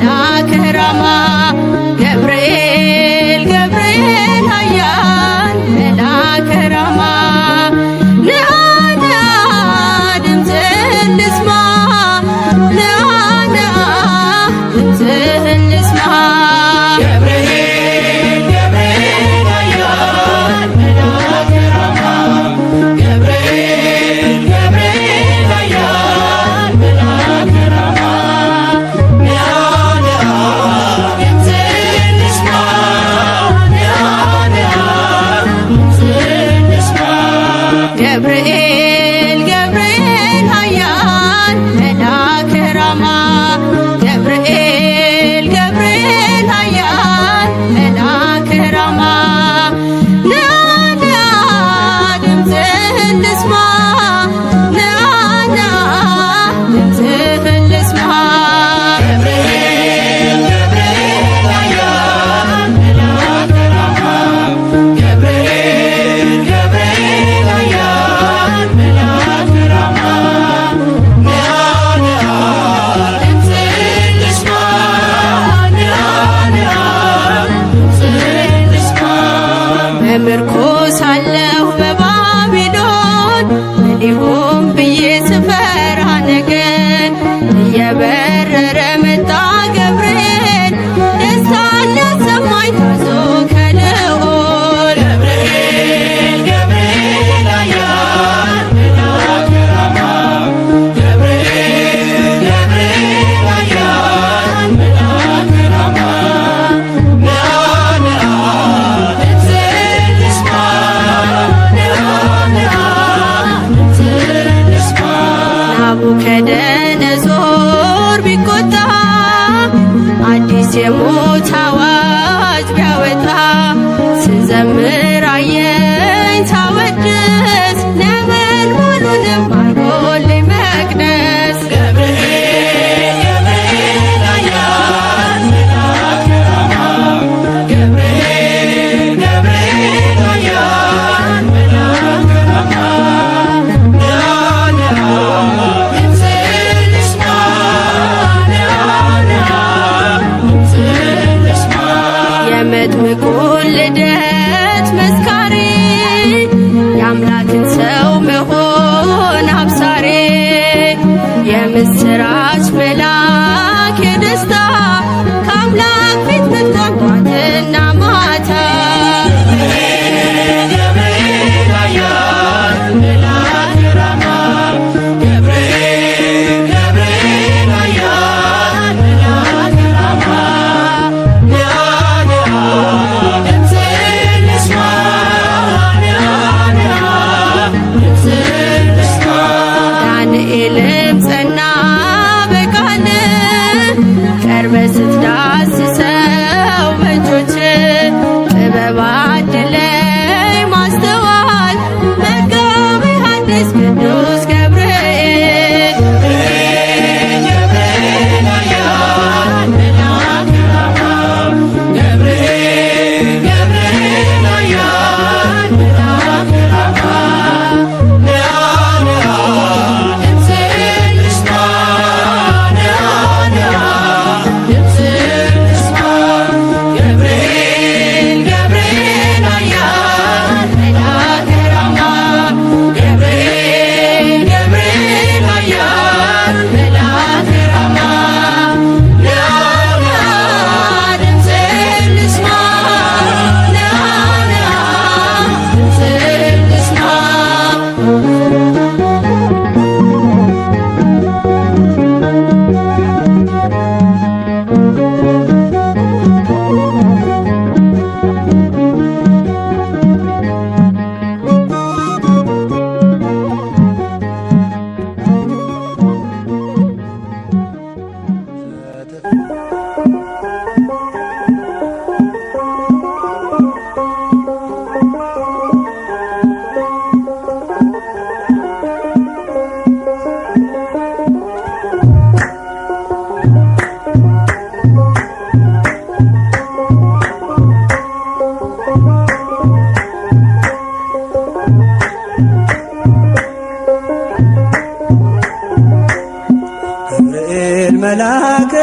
መላከ ራማ ገብርኤል ገብርኤል ኃያል መላከ ራማ ነአ ነአ ድምፅህን ልስማ ነአ ነአ ድምፅህን ልስማ ገብርኤል ገብርኤል ኃያል መላከ ራማ ገብርኤል ገብርኤል ኃያል መላከ ራማ ነአ ነአ ድምፅህን ልስማ ነአ ነአ ድምፅህን ልስማ ገብርኤል ገብርኤል ኃያል መላከ ራማ ገብርኤል ገብርኤል ኃያል መላከ ራማ ነአ ነአ ድምፅህን ልስማ ነአ ነአ ድምፅህን ልስማ ገብርኤል ገብርኤል ኃያል መላከ ራማ ገብርኤል ገብርኤል ኃያል መላከ ራማ ነአ ነአ ድምፅህን ልስማ ነአ ነአ ድምፅህን ልስማ በምርኮ ሳለሁ በባቢሎን ምን ይሁን ብዬ ስፈራ ነገን እየበረረ መጣ ገብርኤል ደስታን ሊያሰማኝ ታዞ ከልዑል ገብርኤል ገብርኤል ኃያል መላከ ራማ ገብርኤል ገብርኤል ኃያል መላከ ራማ ነአ ነአ ድምፅህን ልስማ ነአ ነአ ድምፅህን ልስማ ናቡከደነጾር ቢቆጣ አዲስ የሞት አዋጅ ቢያወጣ ስዘምር አየኝ ሳወድስ ነበልባሉንም አርጎልኝ መቅደስ ገብርኤል ገብርኤል ኃያል መላከ ራማ ገብርኤል ገብርኤል ኃያል መላከ ራማ ነአ ነአ ድምፅህን ልስማ ነአ ነአ ድምፅህን ልስማ የመጥምቁን ልደት መስካሪ የአምላክን ሰው መሆን አብሳሪ የምስራች መልአክ የደስታ ከአምላክ ፊት መጥቷል ጧትና ማታ ገብርኤል ገብርኤል ኃያል መላከ ራማ ገብርኤል ገብርኤል ኃያል መላከ ራማ ነአ ነአ ድምፅህን ልስማ ነአ ነአ ድምፅህን ልስማ ዳንኤልም ጸና በቃል ቀርበ ስትዳስሰው በእጆች ጥበብ አድለኝ ማስተዋል መጋቤ ሐዲስ ቅዱስ ገብርኤል ገብርኤል ገብርኤል ኃያል መላከ ራማ ገብርኤል ገብርኤል ኃያል መላከ ራማ ነአ ነአ ድምፅህን ልስማ ነአ ነአ ድምፅህን ልስማ ገብርኤል ገብርኤል ኃያል መላከ ራማ ገብርኤል ገብርኤል ኃያል መላከ ራማ ነአ ነአ ድምፅህን ልስማ ነአ ነአ ድምፅህን ልስማ ገብርኤል መልአክ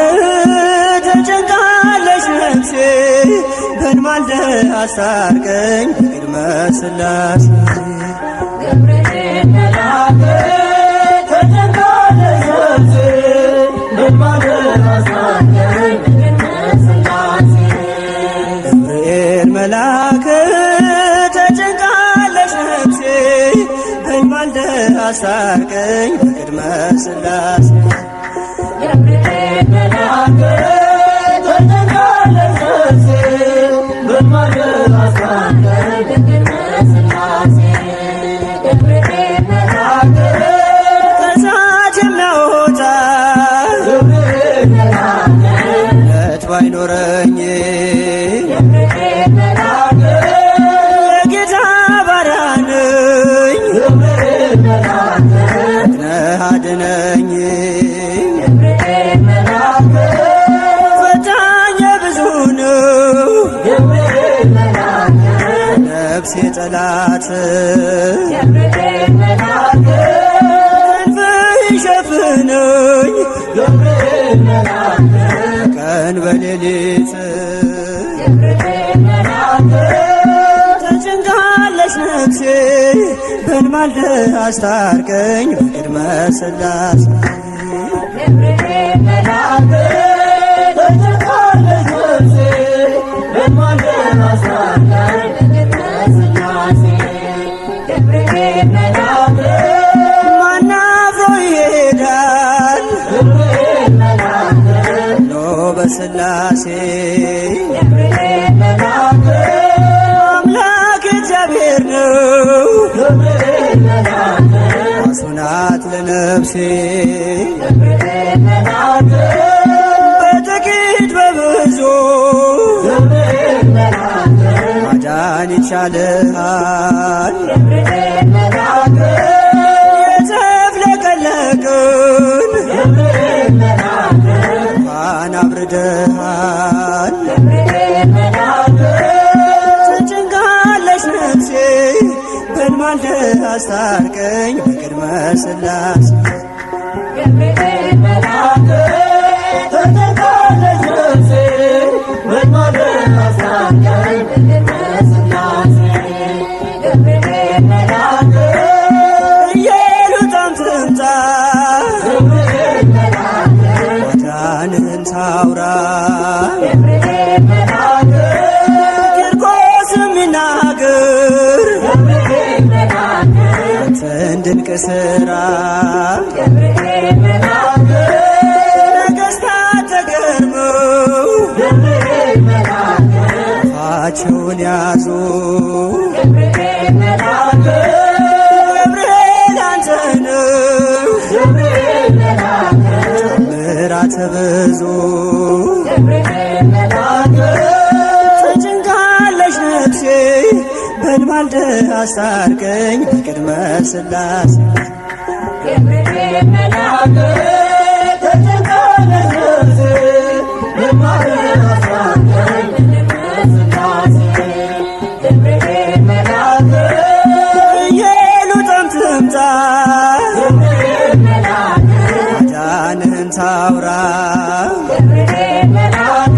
በማልደህ አስታርቀኝ በቅድመ ሥላሴ ገብርኤል መልአክ ተጨንቃለች ነፍሴ በማልደህ አስታርቀኝ በቅድመ ሥላሴ ገብርኤል መልአክ ተጨንቃለች ነፍሴ በማልደህ አስታርቀኝ በቅድመ ሥላሴ ገብርኤል መልአክ ተጨንቃለች ነፍሴ በማልደህ አስታርቀኝ በቅድመ ሥላሴ ገብርኤል መልአክ ከእሳት የሚያወጣ ገብርኤል መልአክ እምነት ባይኖረኝ ገብርኤል መልአክ የጌታ ባሪያ ነኝ ገብርኤል መልአክ ነህ አድነኝ ገብርኤል መልአክ ፈታኝ ብዙ ነው ገብርኤል መልአክ ነፍሴ ጠላት ገብርኤል መልአክ ክንፍህ ይሸፍነኝ ገብርኤል መልአክ ቀን በሌሊት ገብርኤል መልአክ ተጨንቃለች ነፍሴ በማልደህ አስታርቀኝ በቅድመ ሥላሴ ገብርኤል መልአክ ተጨንቃለች ነፍሴ በማልደህ አስታርቀኝ በቅድመ ሥላሴ ገብርኤል መልአክ ማን አፍሮ ይሄዳል ገብርኤል መልአክ ኖ በሥላሴ ገብርኤል መልአክ አምላክ እግዚአብሔር ነው ገብርኤል መልአክ ዋሱ ናት ለነፍሴ ገብርኤል መልአክ በጥቂት በብዙ ገብርኤል መልአክ ማዳን ይቻልሃል ገብርኤል መልአክ የተፍለቀለቅን ገብርኤል መልአክ እንኳን አብርደሃል ገብርኤል መልአክ ተጨንቃለች ነፍሴ በማልደህ አስታርቀኝ በቅድመ ሥላሴ ገብርኤል መልአክ ተጨንቃለች ነፍሴ በማልደህ አስታርቀኝ በቅድመ ሥላሴ ገብርኤል መልአክ ኢየሉጣም ትምጣ ገብርኤል መልአክ ማዳንህን ታውራ ገብርኤል መልአክ ቂርቆስም ይናገር ገብርኤል መልአክ አንተን ድንቅ ሥራ ገብርኤል መልአክ ነገሥታት ተገርመው ገብርኤል መልአክ አፋቸውን ያዙ ገብርኤል መልአክ ገብርኤል አንተ ነህ ገብርኤል መልአክ ምሕረት ብዙ ገብርኤል መልአክ ተጨንቃለች ነፍሴ በማልደህ አስታርቀኝ በቅድመ ሥላሴ ገብርኤል መልአክ ተጨንቃለች ነፍሴ በማልደህ አስታርቀኝ በቅድመ ሥላሴ ገብርኤል መልአክ ኢየሉጣም ትምጣ ገብርኤል መልአክ ማዳንህን ታውራ ገብርኤል መልአክ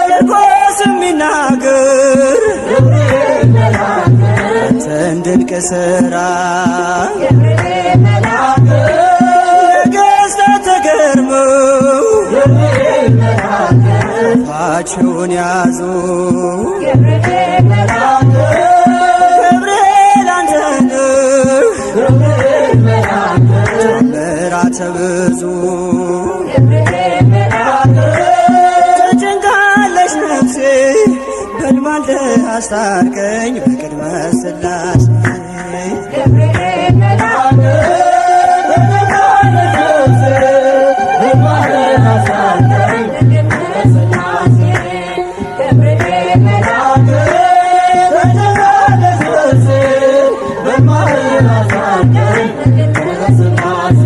ቂርቆስም ይናገር ገብርኤል መልአክ አንተን ድንቅ ሥራ ገብርኤል መልአክ ነገሥታት ተገርመው ገብርኤል መልአክ አፋቸውን ያዙ ገብርኤል መልአክ ገብርኤል አንተ ነህ ገብርኤል መልአክ ምሕረት ብዙ ገብርኤል መልአክ ተጨንቃለች ነፍሴ በማልደህ አስታርቀኝ በቅድመ ሥላሴ ገብርኤል መልአክ ተጨንቃለች ነፍሴ በማልደህ አስታርቀኝ በቅድመ ሥላሴ ገብርኤል መልአክ ተጨንቃለች ነፍሴ በማልደህ አስታርቀኝ በቅድመ ሥላሴ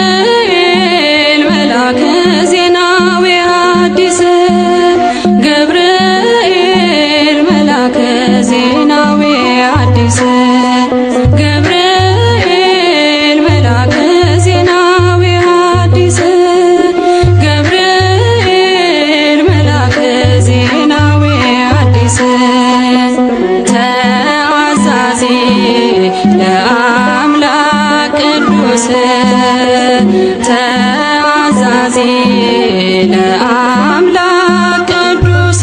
ገብርኤል መልአከ ዜናዊ ሐዲስ ገብርኤል መልአከ ዜናዊ ሐዲስ ገብርኤል መልአከ ዜናዊ ሐዲስ ገብርኤል መልአከ ዜናዊ ሐዲስ ተአዛዚ ለአምላክ ቅዱስ ተአዛዚ ለአምላክ ቅዱስ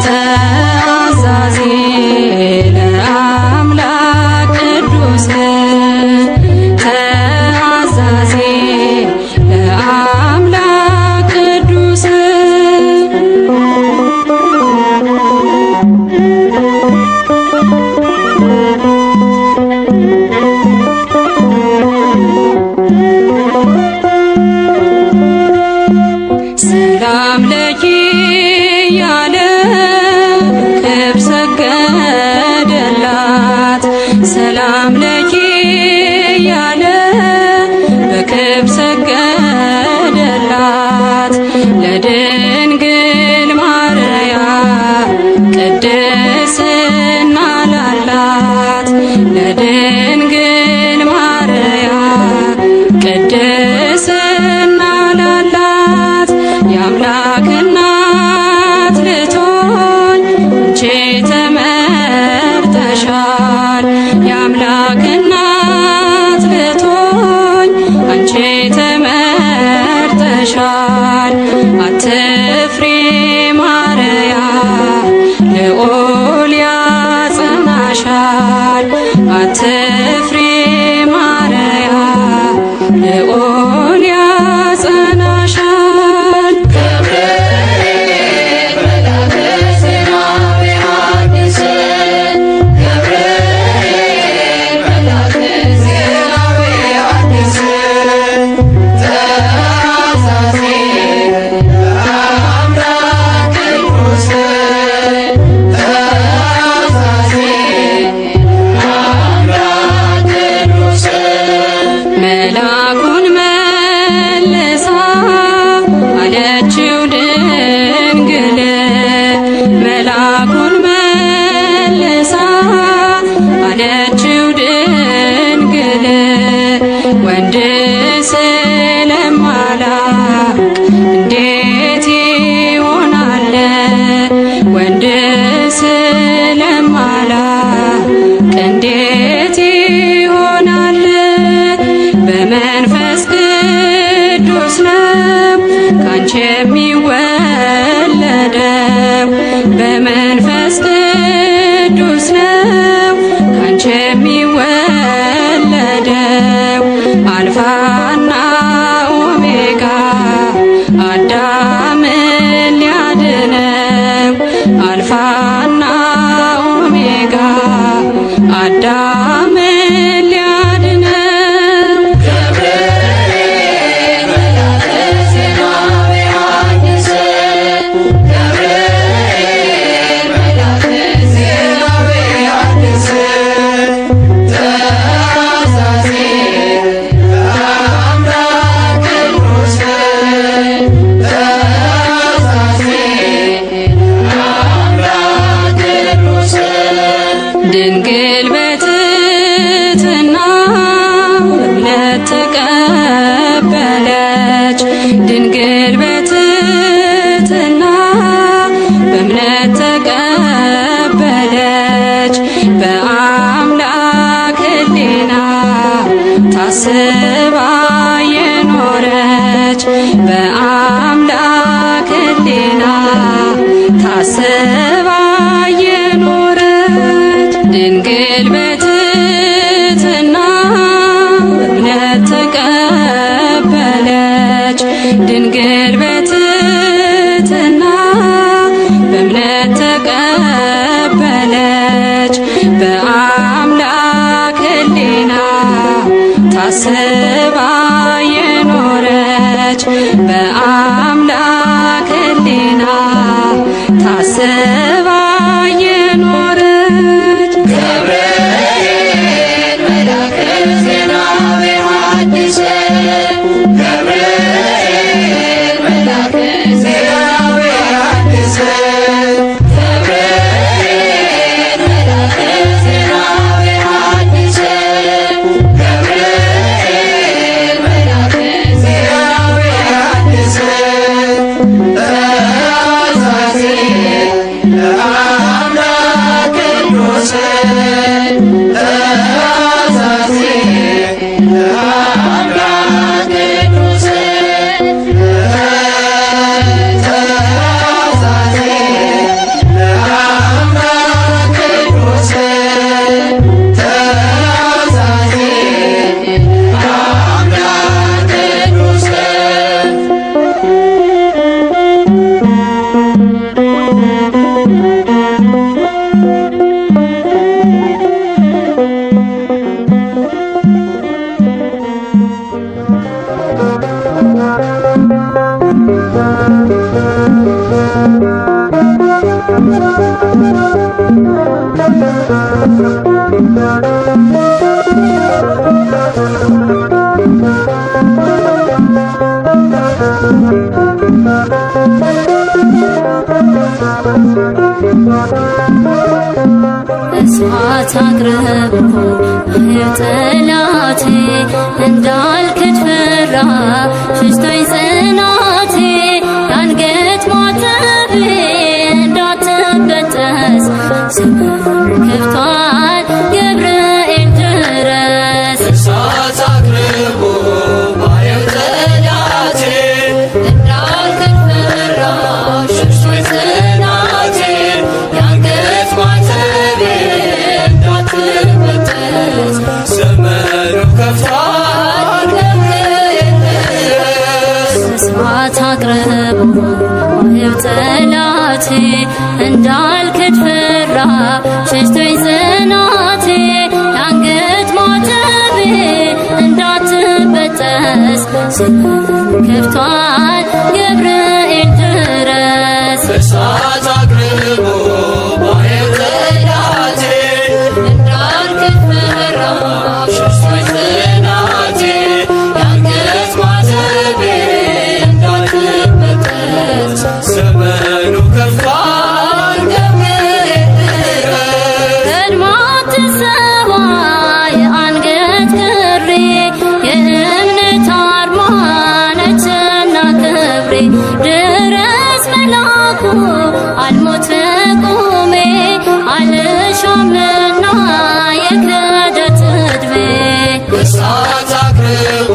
ተአዛዚ ለአምላክ ቅዱስ ተአዛዚ ለአምላክ ቅዱስ ሰላም ለኪ ያለ ክብር ሰገደላት ሰላም ለኪ ያለ በክብር ሰገደላት ለድንግል ማርያም ቅድስና ላላት ለድንግል ማርያም ቅድስና ላላት የአምላክ እናት ልትሆኝ አንቺ ተመርጠሻል የአምላክ እናት ልትሆኝ አንቺ ተመርጠሻል አትፍሪ ማርያም ልዑል ያጸናሻል አትፍሪ ማርያም ልዑል ያጸናሻል ገብርኤል መልአከ ዜናዊ ሐዲስ ገብርኤል መልአከ ዜናዊ ሐዲስ ተአዛዚ ለአምላክ ቅዱስ ተአዛዚ ለአምላክ ቅዱስ መልአኩን መልሳ አለችው ድንግል መልአኩን መልሳ አለችው ድንግል ወንድ ስለማላውቅ እንዴት ይሆናል ወንድ ስለማላውቅ እንዴት ይሆናል በመንፈስ ቅዱስ ነው ካንቺ የሚወለደው በመንፈስ ቅዱስ ነው ካንቺ የሚወለደው አልፋና ኦሜጋ አዳምን ሊያድነው አልፋና ኦሜጋ አዳምን ሊያድነው ገብርኤል መልአከ ዜናዊ ሐዲስ ገብርኤል መልአከ ዜናዊ ሐዲስ ተአዛዚ ለአምላክ ቅዱስ ተአዛዚ ለአምላክ ቅዱስ ድንግል በትሕትና እምነት ተቀበለች ድንግል በትሕትና በእምነት ተቀበለች በአምላክ ሕሊና ታስባ የኖረች በአምላክ ሕሊና ታስባ የኖረች ድንግል በትሕትና እምነት ተቀበለች ድንግል በትሕትና በእምነት ተቀበለች እሳት አቅርቦ ጠላቴ እንዳልክድ ፈራ ሽሽቶኝ ጽናቴ የአንገት ማተቤ እንዳትበጠስ ዘመን ከፍቷል ገብርኤል ድረስ እሳት አቅርቦ ባየው ጠላቴ እንዳልክድ ፈራ ሽሽቶኝ ጽናቴ የአንገት ማተቤ እንዳትበጠስ ዘመኑ ከፍቷል ገብርኤል ድረስ እሳት አቅርቦ ባየው ጠላቴ እንዳልክድ ፈራ ሸሽቶኝ ጽናቴ የአንገት ማተቤ እንዳትበጠስ ዘመን ከፍቷል ገብርኤል ድረስ እሳት አቅርቦ ባየው ጠላቴ እንዳልክድ ፈራ ሽሽቶኝ ጽናቴ የአንገት ማተቤ እንዳትበጠስ ዘመኑ ከፍቷል ገብርኤል ድረስ ቀድማት ትሰባ የአንገት ክሬ የእምነት አርማ ነችና ክብሬ ድረስ መላኩ አልሞት ቁሜ አልሻምና የክህደት ዕድሜ እሳት አቅርቦ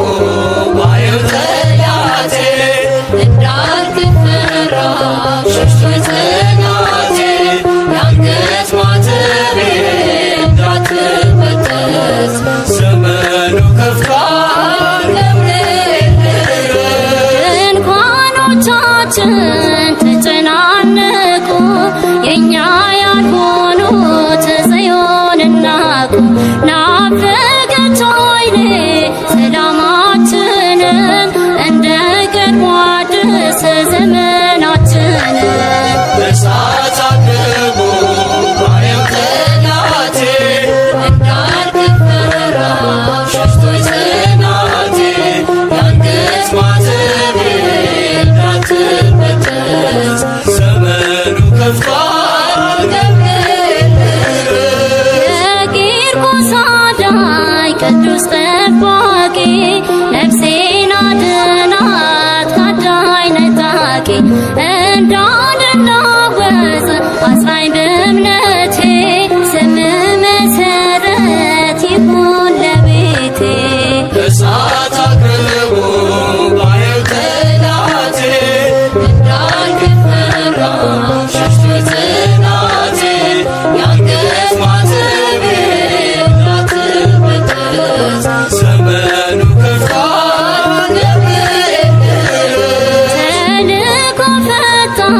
ባየው ጠላቴ እንዳልክድ ፈራ ሽሽቶኝ ጽናቴ የአንገት ማተቤ እንዳትበጠስ ዘመኑ ከፍቷል ገብርኤል ድረስ ድንኳኖቻችን ተጨናነቁ የእኛ ያልሆኑት ጽዮንን ናቁ ናፈቀች ዓይኔ ሰላማችንን እንደ ቀድሞ አድስ ዘመናችንን እሳት አቅርቦ ባየው ጠላቴ እንዳልክድ ፈራ ሽሽቶኝ ጽናቴ የአንገት ማተቤ እንዳትበጠስ ዘመኑ ከፍቷል ገብርኤል ድረስ የቂርቆስ አዳኝ ቅዱስ ጠባቂ ነፍሴን አድናት ካዳኝ ነጣቂ እንዳልናወጽ አጽናኝ በእምነቴ ስም መሰረት ይሁን ለቤቴ እሳት አቅርቦ ባየው ጠላቴ እንዳልክድ ፈራ ሽሽቶኝ ጽናቴ የአንገት ማተቤ እንዳትበጠስ ዘመኑ ከፍቷል ገብርኤል ድረስ ተልእኮ ፈጣን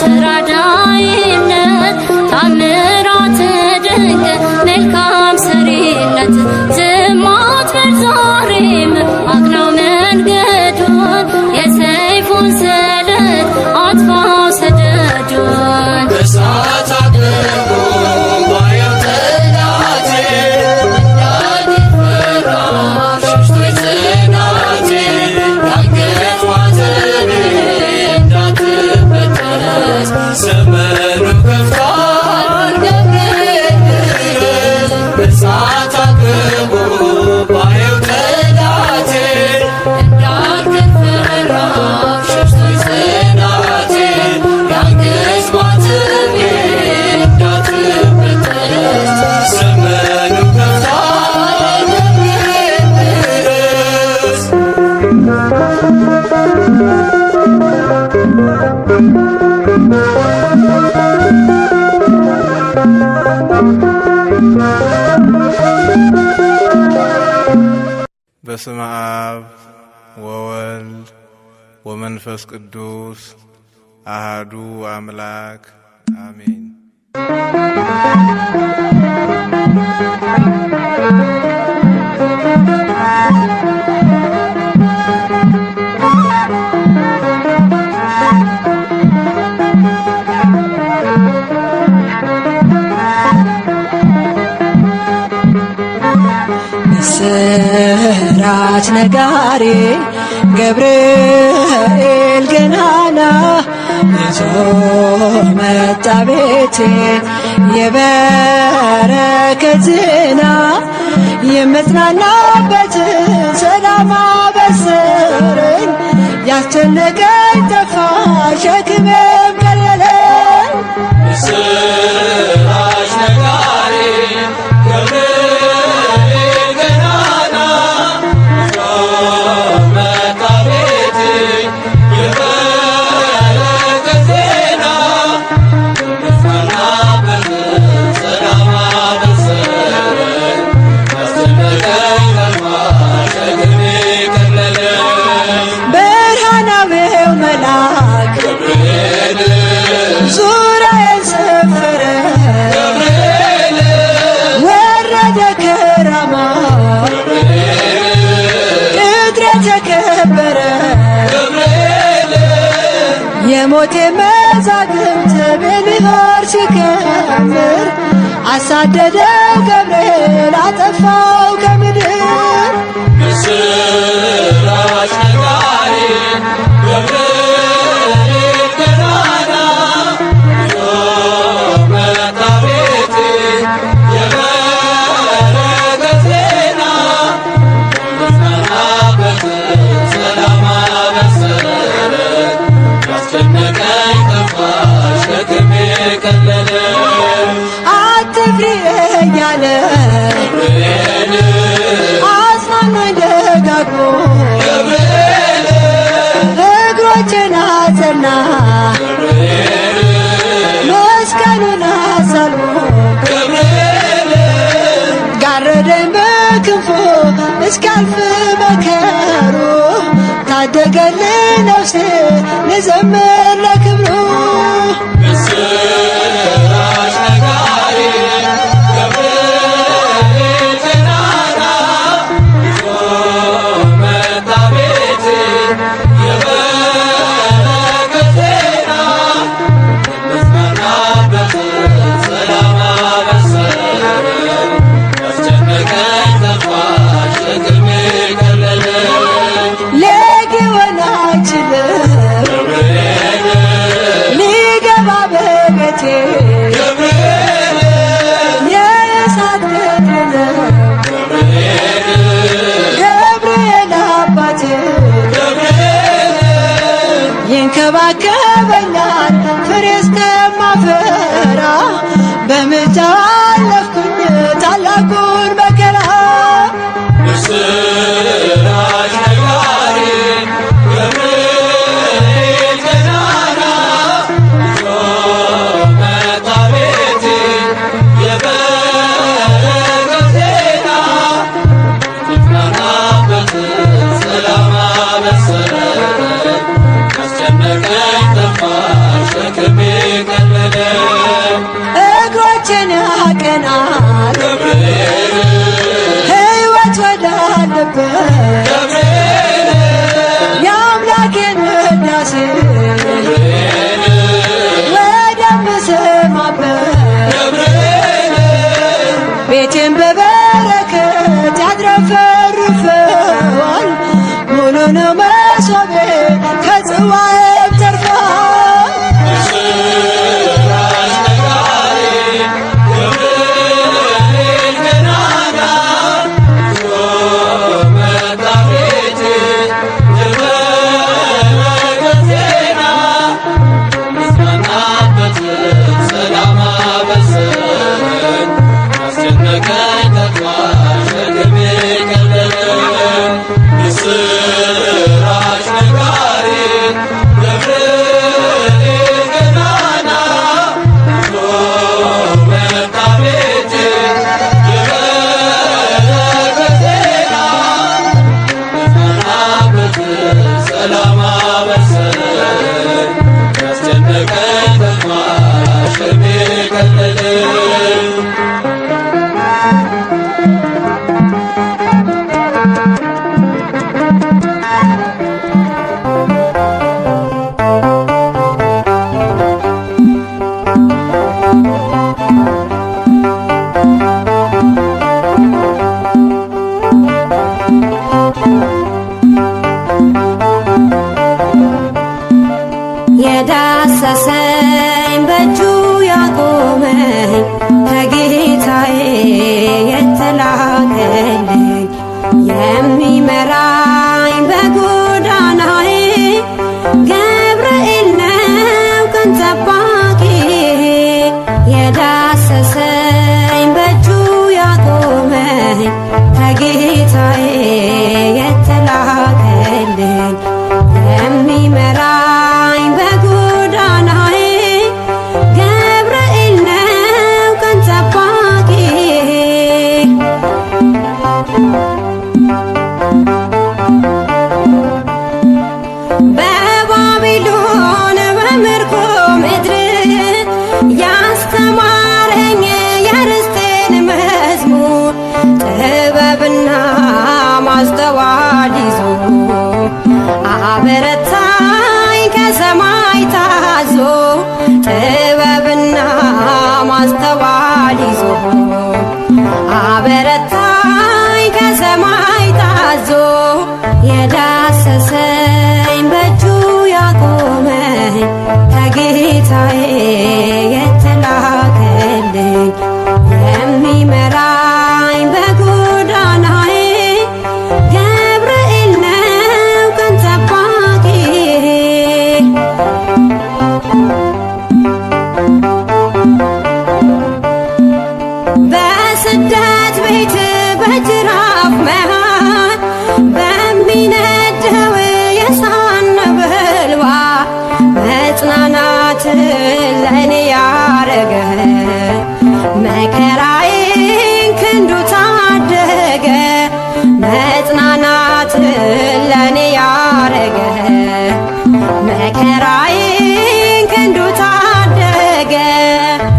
ተራዳኢነት ታምራት ድንቅ መልካም ሰሪነት ዝም አትበል ዛሬም አቅናው መንገዱን የሰይፉን ስለት አጥፋው ሰደዱን እሳት አቅርቦ ባየው ጠላቴ እንዳልክድ ፈራ ሽሽቶኝ ጽናቴ የአንገት ማተቤ እንዳትበጠስ ዘመኑ ከፍቷል ገብርኤል ድረስ እሳት አቅርቦ ባየው ጠላቴ እንዳልክድ ፈራ ሽሽቶኝ ጽናቴ የአንገት ማተቤ እንዳትበጠስ ዘመኑ ከፍቷል ገብርኤል ድረስ በስመ አብ ወወልድ ወመንፈስ ቅዱስ አሃዱ አምላክ አሜን። የምስራች ነጋሪ ገብርኤል ገናና ይዞ መጣ ቤቴ የበረከት ዜና የምጽናናበት ሰላም አበሰረኝ ያስጨነቀኝ ጠፋ ሸክሜም ቀለለኝ። ምስራች ነጋሪ ገብርኤል ገናና ይዞ መጣ ቤቴ የበረከት ዜና የምጽናናበት ሰላም አበሰረኝ ያስጨነቀኝ ጠፋ ሸክሜ ቀለለኝ። ብርሃናዊው መልአክ ገብርኤል ዙሪያዬን ሰፈረ ወረደ ከራማ ቅጥሬ ተከበረ የሞቴ መዛግብት በሚሆን ሲከምር አሳደደው ገብርኤል አጠፋው ከምድር። ምስራች ነጋሪ ገብርኤል ገናና ይዞ መጣ ቤቴ የበረከት ዜና የምጽናናበት ሰላም አበሰረኝ ያስጨነቀኝ ጠፋ ሸክሜ ቀለለኝ። አትፍሪ እያለ ገብርኤል አጽናናኝ ደጋግሞ ገብርኤል እግሮቼን አጸና ገብርኤል መስቀሉን አሳልሞ ገብርኤል ጋረደኝ በክንፉ እስካልፍ መከሩ ታደገልኝ ነፍሴ ልዘምር ለክብሩ። ምስራች ነጋሪ ገብርኤል ገናና ይዞ መጣ ቤቴ የበረከት ዜና የምጽናናበት ሰላም አበሰረኝ ያስጨነቀኝ ጠፋ ሸክሜ ቀለለኝ። ሊሆን አይችልም ገብርኤል ሊገባ በቤቴ ገብርኤል የእሳት ቅጥር ነው ገብርኤል ገብርኤል አባቴ ገብርኤል ይንከባከበኛል ፍሬ እስከማፈራ በምልጃው አለፍኩኝ ታላቁን መከራ። ምስራች ነጋሪ ገብርኤል ገናና ይዞ መጣ ቤቴ የበረከት ዜና የምጽናናበት ሰላም አበሰረኝ ያስጨነቀኝ ጠፋ ሸክሜ ቀለለኝ። እግሮቼን ያቀናል ገብርኤል ሕይወት ወዳለበት ገብርኤል የአምላኬን ውዳሴ ገብርኤል ወደምሰማበት ገብርኤል ቤቴን በበረከት ያትረፈርፈዋል ሙሉ ነው መሶቤ ከጽዋዬም ተርፏል። ምስራች ነጋሪ ገብርኤል ገናና ይዞ መጣ ቤቴ የበረከት ዜና የምጽናናበት ሰላም አበሰረኝ ያስጨነቀኝ ጠፋ ሸክሜ ቀለለኝ። ምስራች ነጋሪ ገብርኤል ገናና ይዞ መጣ ቤቴ የበረከት ዜና የምጽናናበት ሰላም አበሰረኝ ያስጨነቀኝ ጠፋ ሸክሜ ቀለለኝ። ቃል ይዞ አበረታኝ ከሰማይ ታዞ የዳሰሰኝ በእጁ ያቆመኝ ከጌታዬ የተላከልኝ የሚመራኝ በጎዳናዬ ገብርኤል ነው ቀን ጠባቂዬ። በስደት ቤት በጅራፍ መሃል በሚነደው የእሳት ነበልባል መጽናናትን ለእኔ ያረገ መከራዬን ክንዱ ታደገ። መጽናናትን ለእኔ ያረገ መከራዬን ክንዱ ታደገ።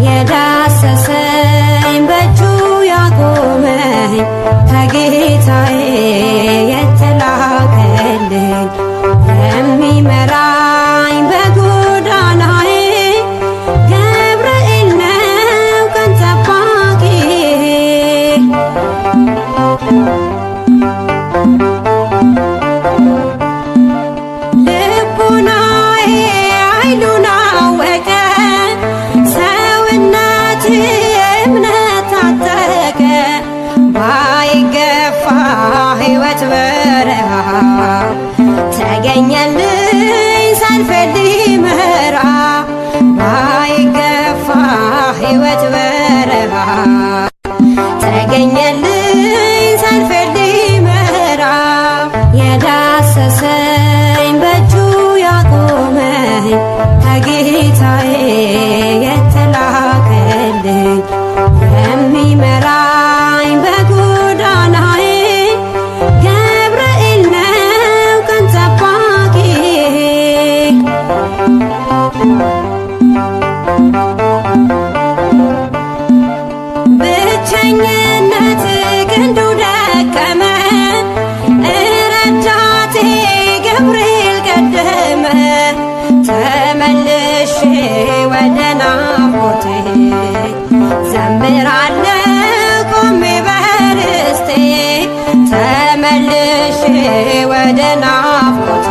የዳሰሰኝ በእጁ ያቆመኝ ከጌታዬ የተላከልኝ የሚመራኝ በጎዳናዬ ገብርኤል ነው ቀን ጠባቂዬ። ልቡናዬ ኃይሉን አወቀ ሰውነቴ እምነት ታጠቀ። ባይገፋ ሕይወት በረሃ ተገኘልኝ ሰልፌን ሊመራ። ባይገፋ ሕይወት በረሃ ተገኘልኝ ሰልፌን ሊመራ። የዳሰሰኝ በእጁ ያቆመኝ ከጌታዬ የተላከልኝ የሚመራኝ በጎዳናዬ ገብርኤል ነው ቀን ጠባቂዬ። ብቸኝነት ክንዱ ደከመ ረዳቴ ገብርኤል ቀደመ። ተመልሼ ወደ ናፍቆቴ ዘምራለሁ ቆሜ በርስቴ። ተመልሼ ወደ ናፍቆቴ